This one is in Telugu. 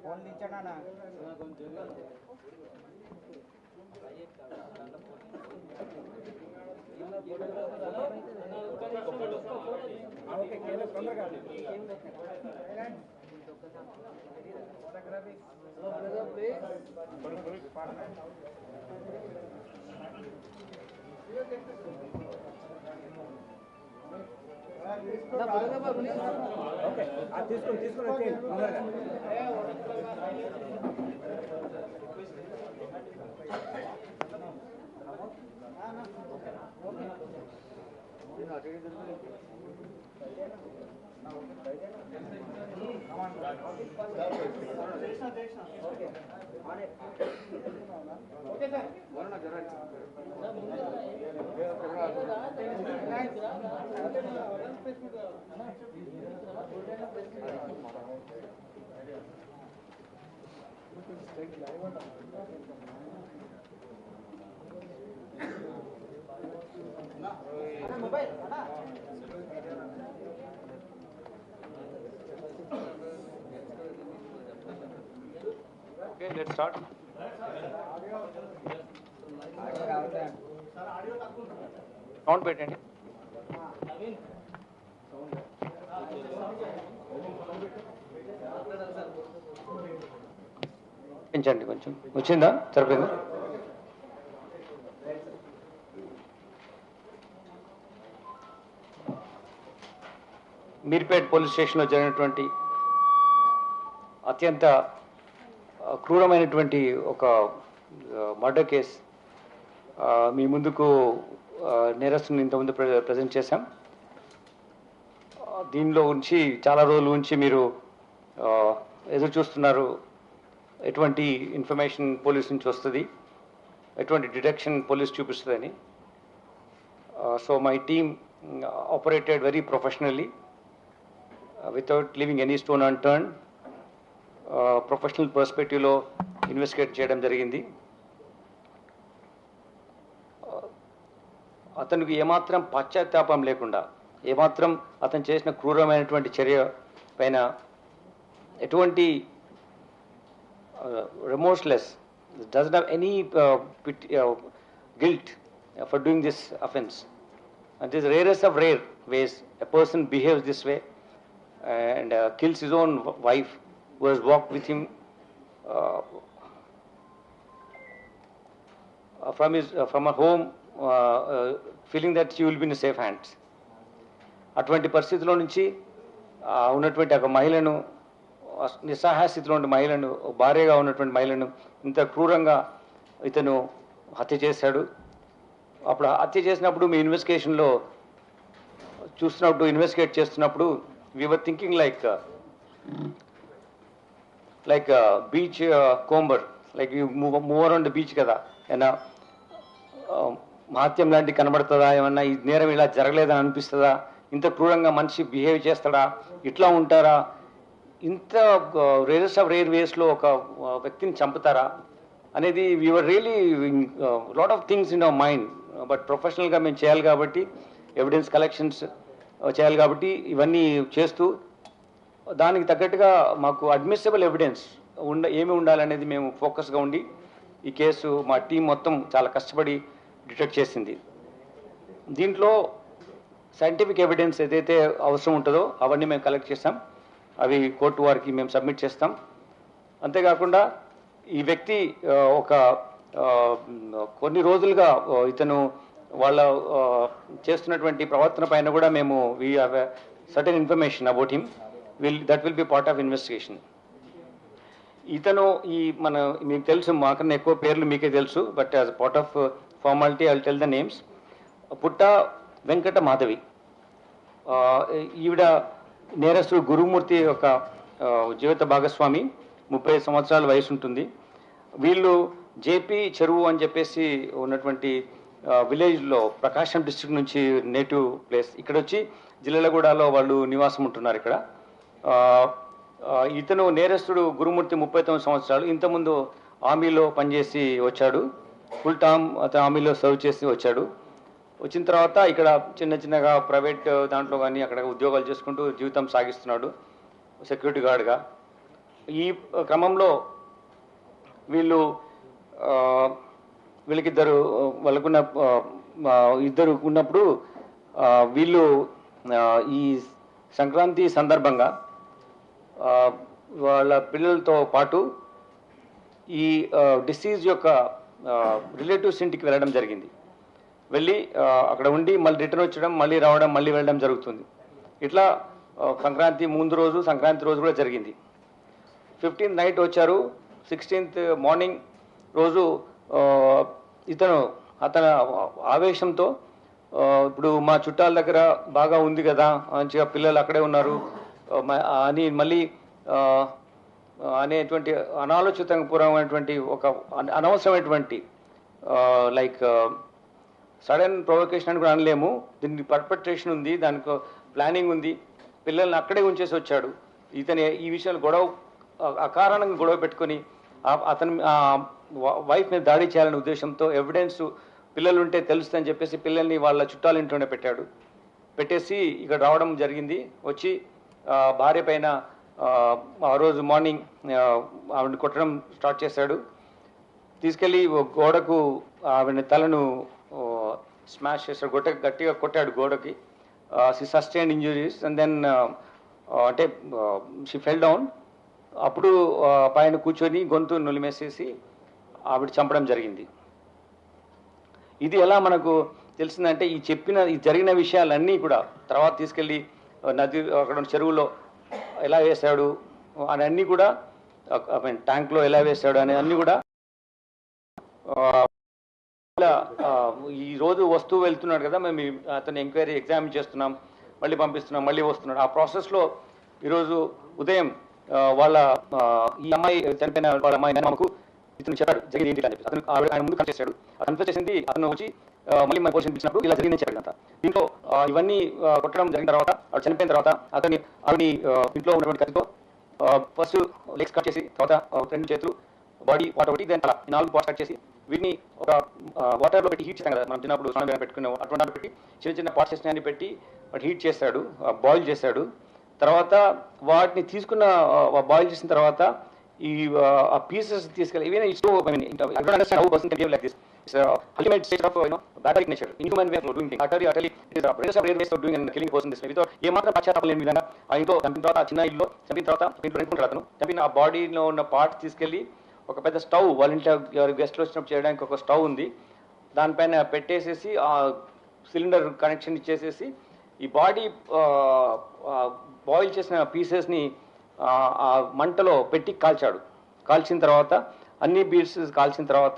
ఫోన్ దించానా తీసుకుని Okay, let's start. Sound పెట్టండి. పెంచండి కొంచెం. వచ్చిందా? సరిపోయిందా? మీర్పేట్ పోలీస్ స్టేషన్లో జరిగినటువంటి అత్యంత క్రూరమైనటువంటి ఒక మర్డర్ కేస్ మీ ముందుకు నేరస్తుని ఇంతకుముందు ప్రజెంట్ చేశాం. దీనిలో ఉంచి చాలా రోజుల నుంచి మీరు ఎదురు చూస్తున్నారు ఎటువంటి ఇన్ఫర్మేషన్ పోలీస్ నుంచి వస్తుంది, ఎటువంటి డిటెక్షన్ పోలీస్ చూపిస్తుందని. So my team operated very professionally without leaving any stone unturn. Professional పర్స్పెక్టివ్లో ఇన్వెస్టిగేట్ చేయడం జరిగింది. అతనికి ఏమాత్రం పశ్చాత్తాపం లేకుండా, ఏమాత్రం అతను చేసిన క్రూరమైనటువంటి చర్య పైన ఎటువంటి remorseless, doesn't have any guilt for doing this offense. And this is rarest of rare ways a person behaves this way and kills his own wife who has walked with him from her home, feeling that she will be in safe hands. అటువంటి పరిస్థితిలో నుంచి ఉన్నటువంటి ఒక మహిళను, నిస్సహాయ స్థితిలో ఉన్న మహిళను, భార్యగా ఉన్నటువంటి మహిళను ఇంత క్రూరంగా ఇతను హత్య చేశాడు. అప్పుడు హత్య చేసినప్పుడు మీ ఇన్వెస్టిగేషన్లో చూస్తున్నప్పుడు, ఇన్వెస్టిగేట్ చేస్తున్నప్పుడు we're thinking like beachcomber, like you move around the beach కదా, ఏమన్నా మహత్యం లాంటివి కనబడుతుందా, ఏమన్నా ఈ నేరం ఇలా జరగలేదని అనిపిస్తుందా, ఇంత క్రూరంగా మనిషి బిహేవ్ చేస్తాడా, ఇట్లా ఉంటారా, ఇంత రేరెస్ట్ ఆఫ్ రేర్ వేస్లో ఒక వ్యక్తిని చంపుతారా అనేది we are really lot of things in our mind. But ప్రొఫెషనల్గా మేము చేయాలి కాబట్టి, ఎవిడెన్స్ కలెక్షన్స్ చేయాలి కాబట్టి ఇవన్నీ చేస్తూ దానికి తగ్గట్టుగా మాకు అడ్మిసిబుల్ ఎవిడెన్స్ ఏమి ఉండాలనేది మేము ఫోకస్గా ఉండి ఈ కేసు మా టీం మొత్తం చాలా కష్టపడి డిటెక్ట్ చేసింది. దీంట్లో సైంటిఫిక్ ఎవిడెన్స్ ఏదైతే అవసరం ఉంటుందో అవన్నీ మేము కలెక్ట్ చేస్తాం. అవి కోర్టు వారికి మేము సబ్మిట్ చేస్తాం. అంతేకాకుండా ఈ వ్యక్తి ఒక కొన్ని రోజులుగా ఇతను వాళ్ళ చేస్తున్నటువంటి ప్రవర్తన పైన కూడా మేము we have a certain information about him. That will be part of investigation. ఇతను మీకు తెలుసు, మాకన్నా ఎక్కువ పేర్లు మీకే తెలుసు, but as part of formality I will tell the names. పుట్ట వెంకట మాధవి, ఈవిడ నేరస్తుడు గురుమూర్తి యొక్క జీవిత భాగస్వామి, 30 సంవత్సరాల వయసు ఉంటుంది. వీళ్ళు జేపీ చెరువు అని చెప్పేసి ఉన్నటువంటి విలేజ్లో, ప్రకాశం డిస్ట్రిక్ట్ నుంచి నేటివ్ ప్లేస్, ఇక్కడ వచ్చి జిల్లెలగూడలో వాళ్ళు నివాసం ఉంటున్నారు ఇక్కడ. ఇతను నేరస్తుడు గురుమూర్తి 39 సంవత్సరాలు. ఇంతకుముందు ఆర్మీలో పనిచేసి వచ్చాడు, ఫుల్ టర్మ్ అతను ఆర్మీలో సర్వ్ చేసి వచ్చాడు. వచ్చిన తర్వాత ఇక్కడ చిన్నగా ప్రైవేట్ దాంట్లో కానీ అక్కడ ఉద్యోగాలు చేసుకుంటూ జీవితం సాగిస్తున్నాడు సెక్యూరిటీ గార్డ్గా. ఈ క్రమంలో వీళ్ళకిద్దరు వాళ్ళకున్న ఇద్దరు ఉన్నప్పుడు వీళ్ళు ఈ సంక్రాంతి సందర్భంగా వాళ్ళ పిల్లలతో పాటు ఈ డిసీజ్ యొక్క రిలేటివ్స్ ఇంటికి వెళ్ళడం జరిగింది. వెళ్ళి అక్కడ ఉండి మళ్ళీ రిటర్న్ వచ్చడం, మళ్ళీ రావడం, మళ్ళీ వెళ్ళడం జరుగుతుంది. ఇట్లా సంక్రాంతి ముందు రోజు, సంక్రాంతి రోజు కూడా జరిగింది. 15th నైట్ వచ్చారు. 16th మార్నింగ్ రోజు అతను ఆవేశంతో ఇప్పుడు మా చుట్టాల దగ్గర బాగా ఉంది కదా, మంచిగా పిల్లలు అక్కడే ఉన్నారు అని మళ్ళీ అనేటువంటి అనాలోచితపూర్వమైనటువంటి ఒక అనవసరమైనటువంటి లైక్ సడన్ ప్రొవొకేషన్ అని కూడా అనలేము. దీనికి పర్పెట్రేషన్ ఉంది, దానికి ప్లానింగ్ ఉంది. పిల్లల్ని అక్కడే ఉంచేసి వచ్చాడు. ఇతను ఈ విషయాలు అకారణంగా గొడవ పెట్టుకొని అతని వైఫ్ మీద దాడి చేయాలనే ఉద్దేశంతో ఎవిడెన్స్ పిల్లలు ఉంటే తెలుస్తుందని చెప్పేసి పిల్లల్ని వాళ్ళ చుట్టాల ఇంట్లోనే పెట్టేసి ఇక్కడ రావడం జరిగింది. వచ్చి భార్య పైన ఆ రోజు మార్నింగ్ ఆవిడని కొట్టడం స్టార్ట్ చేశాడు. తీసుకెళ్ళి గోడకు ఆవిడ తలను స్మాష్ చేశాడు, గట్టిగా కొట్టాడు గోడకి. She sustained injuries and then అంటే షీ ఫెల్ డౌన్. అప్పుడు పైన కూర్చొని గొంతు నులిమేసేసి ఆవిడ చంపడం జరిగింది. ఇది ఎలా మనకు తెలిసిందంటే ఈ జరిగిన విషయాలన్నీ కూడా తర్వాత తీసుకెళ్ళి నది అక్కడ చెరువులో ఎలా వేశాడు అని అన్నీ కూడా, ట్యాంక్లో ఎలా వేశాడు అని అన్నీ కూడా ఈ రోజు వస్తువు వెళ్తున్నాడు కదా, మేము అతను ఎంక్వైరీ ఎగ్జామిన్ చేస్తున్నాం, మళ్ళీ పంపిస్తున్నాం, మళ్ళీ వస్తున్నాడు. ఆ ప్రాసెస్లో ఈరోజు ఉదయం ఈ అమ్మాయి చనిపోయిన వాళ్ళ అమ్మాయి మాకు ఇతను చెప్పాడు జరిగింది ఏంటి అని చెప్పి. అతను ఆయన ముందు కన్ఫెస్ చేశాడు. కన్ఫెస్ చేసింది అతను వచ్చి మళ్ళీ మన పోలీసులు పిలిచినప్పుడు ఇలా జరిగిందని చెప్పాడు అంతా. దీంట్లో ఇవన్నీ కొట్టడం జరిగిన తర్వాత ఆవిడ చనిపోయిన తర్వాత ఆవిడ ఇంట్లో ఉన్నటువంటి కత్తితో ఫస్ట్ లెగ్స్ కట్ చేసి, తర్వాత 2 చేతులు, బాడీ పార్ట్ ఒకటి, దెన్ 4 పార్ట్స్ కట్ చేసి వీటిని ఒక వాటర్లో పెట్టి హీట్ చేస్తాం కదా మనం చిన్నప్పుడు స్నానం పెట్టుకున్న అటువంటి పెట్టి చిన్న పార్ట్స్ అన్ని పెట్టి వాటి హీట్ చేశాడు, బాయిల్ చేశాడు. తర్వాత వాటిని బాయిల్ చేసిన తర్వాత ఈ పీసెస్ తీసుకెళ్ళి even it's so I mean I don't understand how person can behave like this. It's ultimate stage of barbaric nature, inhuman way of doing things. Utterly it is rare ways of doing and killing person this way without ఏమాత్రం పశ్చాత్తాపం లేని విధంగా ఆ ఇంట్లో చంపిన తర్వాత, చిన్న ఇల్లు చంపిన తర్వాత ఇంట్లో రెండుకుంటాడు అతను. చంపిన ఆ బాడీలో ఉన్న పార్ట్స్ తీసుకెళ్ళి ఒక పెద్ద స్టవ్, వాళ్ళ ఇంట్లో గెస్ట్లు వచ్చినప్పుడు చేయడానికి ఒక స్టవ్ ఉంది, దానిపైన పెట్టేసేసి ఆ సిలిండర్ కనెక్షన్ ఇచ్చేసేసి ఈ బాడీ బాయిల్ చేసిన పీసెస్ని ఆ మంటలో పెట్టి కాల్చాడు. కాల్చిన తర్వాత అన్ని పీసెస్ కాల్చిన తర్వాత